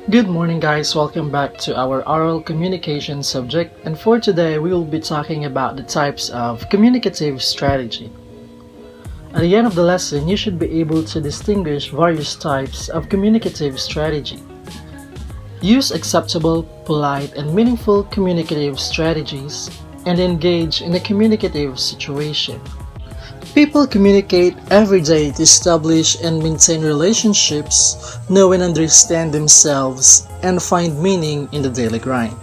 Good morning guys, welcome back to our oral communication subject, and for today we will be talking about the types of communicative strategy. At the end of the lesson, you should be able to distinguish various types of communicative strategy. Use acceptable, polite, and meaningful communicative strategies and engage in a communicative situation. People communicate every day to establish and maintain relationships, know and understand themselves, and find meaning in the daily grind.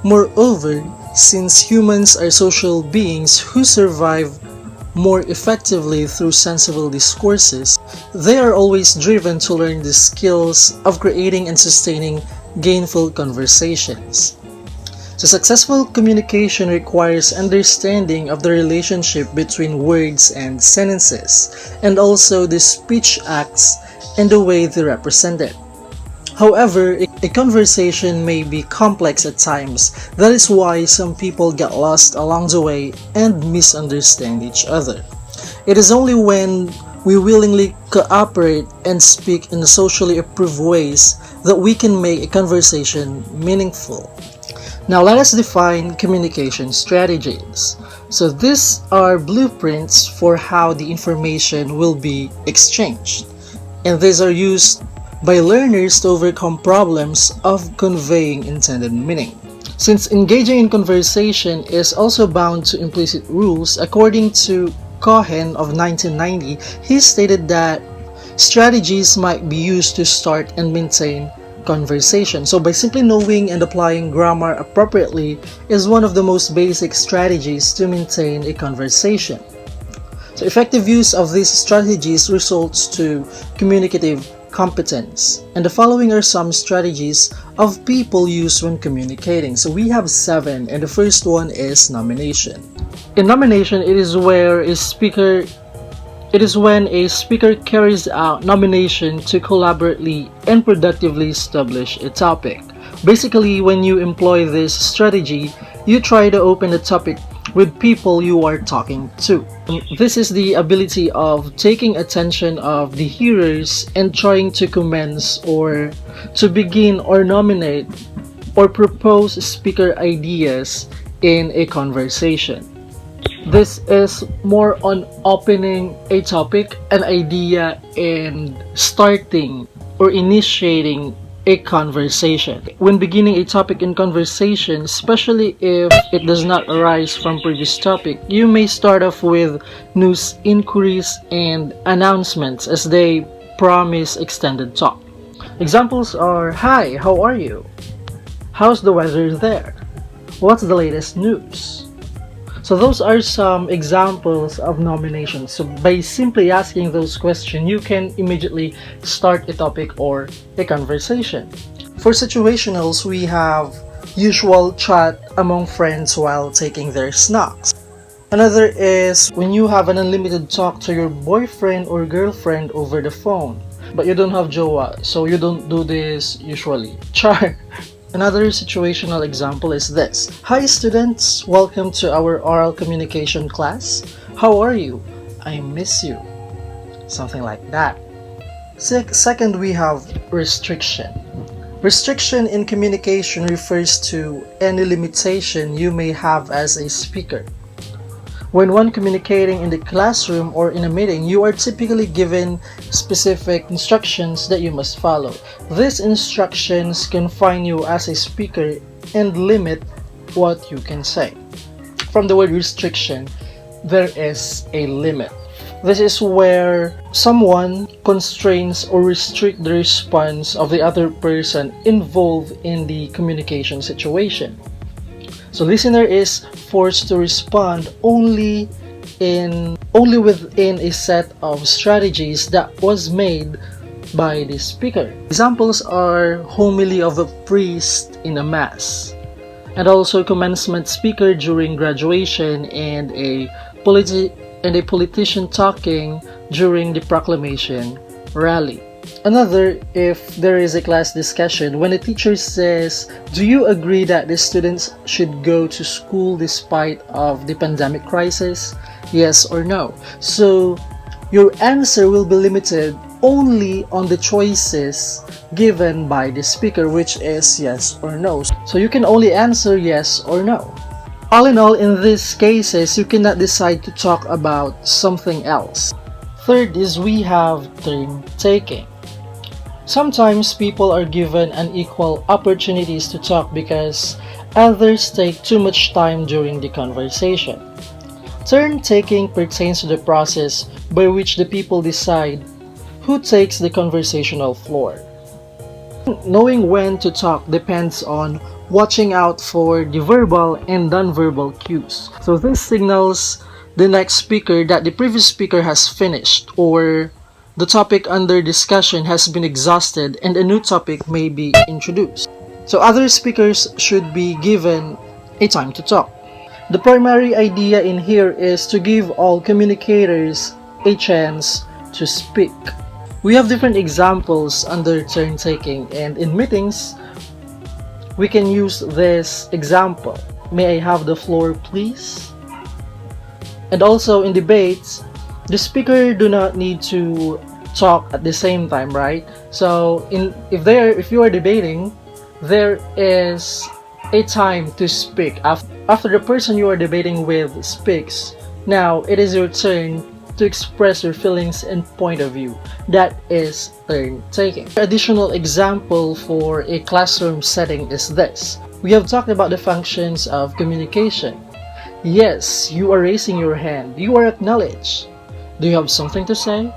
Moreover, since humans are social beings who survive more effectively through sensible discourses, they are always driven to learn the skills of creating and sustaining gainful conversations. So successful communication requires understanding of the relationship between words and sentences, and also the speech acts and the way they represent it. However, a conversation may be complex at times. That is why some people get lost along the way and misunderstand each other. It is only when we willingly cooperate and speak in socially approved ways that we can make a conversation meaningful. Now let us define communication strategies. So these are blueprints for how the information will be exchanged, and these are used by learners to overcome problems of conveying intended meaning. Since engaging in conversation is also bound to implicit rules, according to Cohen of 1990, he stated that strategies might be used to start and maintain conversation. So by simply knowing and applying grammar appropriately is one of the most basic strategies to maintain a conversation. So effective use of these strategies results to communicative competence. And the following are some strategies of people use when communicating. So we have 7, and the first one is nomination. In nomination, it is when a speaker carries out nomination to collaboratively and productively establish a topic. Basically, when you employ this strategy, you try to open the topic with people you are talking to. This is the ability of taking attention of the hearers and trying to commence or to begin or nominate or propose speaker ideas in a conversation. This is more on opening a topic, an idea, and starting or initiating a conversation. When beginning a topic in conversation, especially if it does not arise from previous topic, you may start off with news inquiries and announcements as they promise extended talk. Examples are, "Hi, how are you? How's the weather there? What's the latest news?" So those are some examples of nominations. So by simply asking those questions, you can immediately start a topic or a conversation. For situationals, we have usual chat among friends while taking their snacks. Another is when you have an unlimited talk to your boyfriend or girlfriend over the phone, but you don't have jowa, so you don't do this usually. Char. Another situational example is this. "Hi students, welcome to our oral communication class. How are you? I miss you." Something like that. Second, we have restriction. Restriction in communication refers to any limitation you may have as a speaker. When one communicating in the classroom or in a meeting, you are typically given specific instructions that you must follow. These instructions confine you as a speaker and limit what you can say. From the word restriction, there is a limit. This is where someone constrains or restricts the response of the other person involved in the communication situation. So listener is forced to respond only within a set of strategies that was made by the speaker. Examples are homily of a priest in a mass, and also commencement speaker during graduation, and a politician talking during the proclamation rally. Another, if there is a class discussion, when a teacher says, "Do you agree that the students should go to school despite of the pandemic crisis? Yes or no?" So your answer will be limited only on the choices given by the speaker, which is yes or no. So you can only answer yes or no. All in all, in these cases, you cannot decide to talk about something else. Third is we have turn taking. Sometimes people are given unequal opportunities to talk because others take too much time during the conversation. Turn taking pertains to the process by which the people decide who takes the conversational floor. Knowing when to talk depends on watching out for the verbal and non-verbal cues. So this signals the next speaker that the previous speaker has finished, or the topic under discussion has been exhausted and a new topic may be introduced. So other speakers should be given a time to talk. The primary idea in here is to give all communicators a chance to speak. We have different examples under turn taking, and in meetings, we can use this example. May I have the floor, please? And also in debates, the speaker do not need to talk at the same time, right? So if you are debating, there is a time to speak. After the person you are debating with speaks, now it is your turn to express your feelings and point of view. That is turn taking. Additional example for a classroom setting is this. We have talked about the functions of communication. Yes, you are raising your hand. You are acknowledged. Do you have something to say?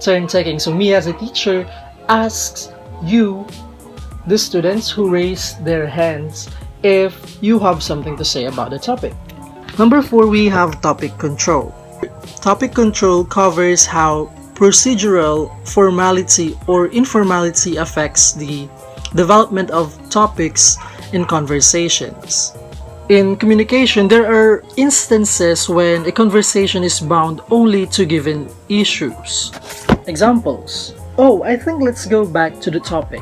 Turn taking. So me as a teacher asks you, the students who raise their hands, if you have something to say about the topic. Number 4, we have topic control. Topic control covers how procedural formality or informality affects the development of topics in conversations. In communication, there are instances when a conversation is bound only to given issues. Examples. Oh, I think let's go back to the topic.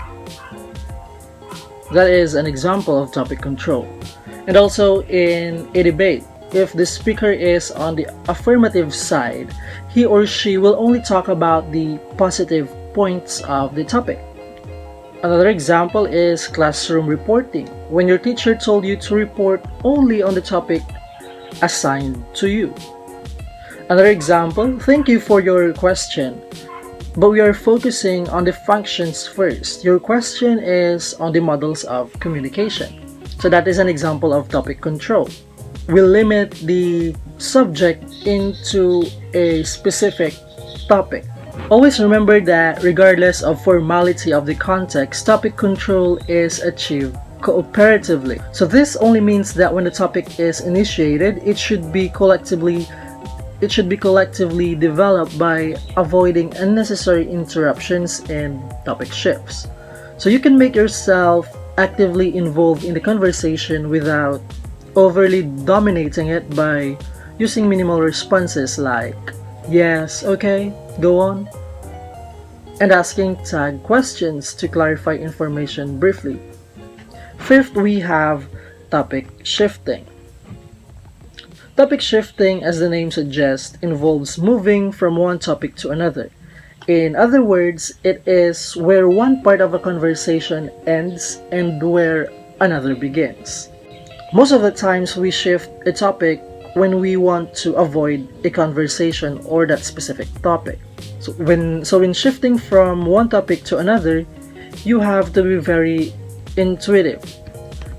That is an example of topic control. And also in a debate, if the speaker is on the affirmative side, he or she will only talk about the positive points of the topic. Another example is classroom reporting, when your teacher told you to report only on the topic assigned to you. Another example, thank you for your question, but we are focusing on the functions first. Your question is on the models of communication. So that is an example of topic control. We limit the subject into a specific topic. Always remember that regardless of formality of the context, topic control is achieved cooperatively. So this only means that when the topic is initiated, it should be collectively developed by avoiding unnecessary interruptions and topic shifts. So you can make yourself actively involved in the conversation without overly dominating it by using minimal responses like yes, okay, go on, and asking tag questions to clarify information briefly. Fifth, we have topic shifting. Topic shifting, as the name suggests, involves moving from one topic to another. In other words, it is where one part of a conversation ends and where another begins. Most of the times we shift a topic when we want to avoid a conversation or that specific topic. So when shifting from one topic to another, you have to be very intuitive.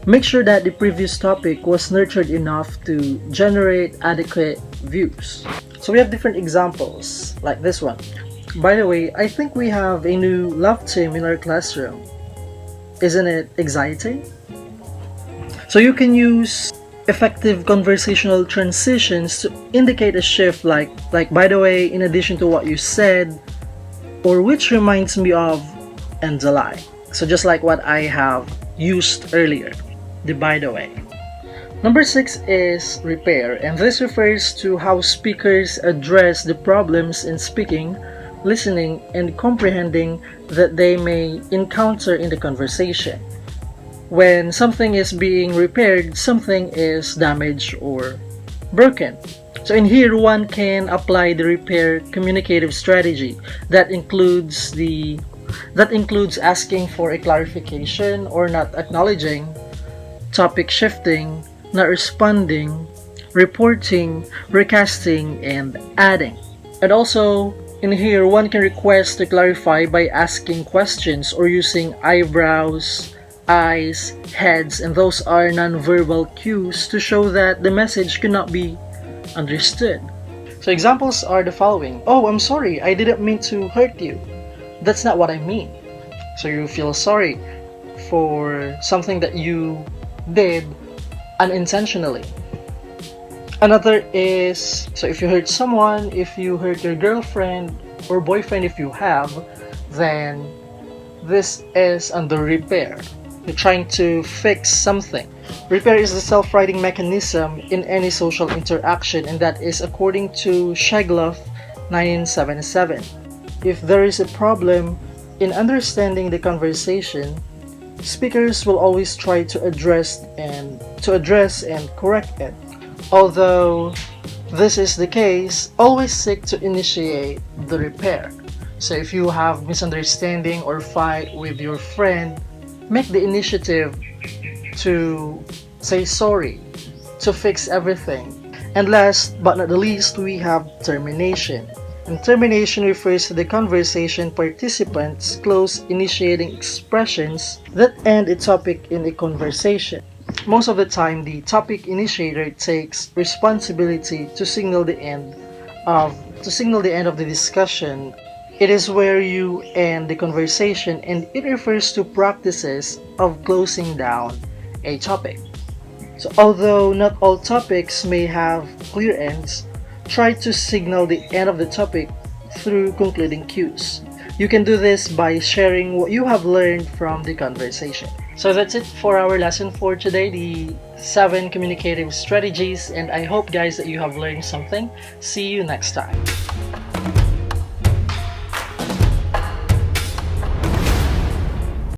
Make sure that the previous topic was nurtured enough to generate adequate views. So we have different examples like this one. By the way, I think we have a new love team in our classroom. Isn't it exciting? So you can use effective conversational transitions to indicate a shift like by the way, in addition to what you said, or which reminds me of, and the like. So just like what I have used earlier, the by the way. Number 6 is repair, and this refers to how speakers address the problems in speaking, listening, and comprehending that they may encounter in the conversation. When something is being repaired, something is damaged or broken. So in here, one can apply the repair communicative strategy that includes asking for a clarification or not acknowledging, topic shifting, not responding, reporting, recasting, and adding. And also, in here, one can request to clarify by asking questions or using eyebrows, eyes, heads, and those are non-verbal cues to show that the message cannot be understood. So examples are the following. Oh, I'm sorry, I didn't mean to hurt you. That's not what I mean. So you feel sorry for something that you did unintentionally. Another is, so if you hurt someone, if you hurt your girlfriend or boyfriend, if you have, then this is under repair. You're trying to fix something. Repair is the self-righting mechanism in any social interaction, and that is according to Shegloff 1977. If there is a problem in understanding the conversation, speakers will always try to address and correct it. Although this is the case, always seek to initiate the repair. So if you have misunderstanding or fight with your friend, make the initiative to say sorry, to fix everything. And last but not the least, we have termination. And termination refers to the conversation participants' close initiating expressions that end a topic in a conversation. Most of the time, the topic initiator takes responsibility to signal the end of the discussion. It is where you end the conversation, and it refers to practices of closing down a topic. So although not all topics may have clear ends, try to signal the end of the topic through concluding cues. You can do this by sharing what you have learned from the conversation. So that's it for our lesson for today, the 7 communicative strategies, and I hope guys that you have learned something. See you next time.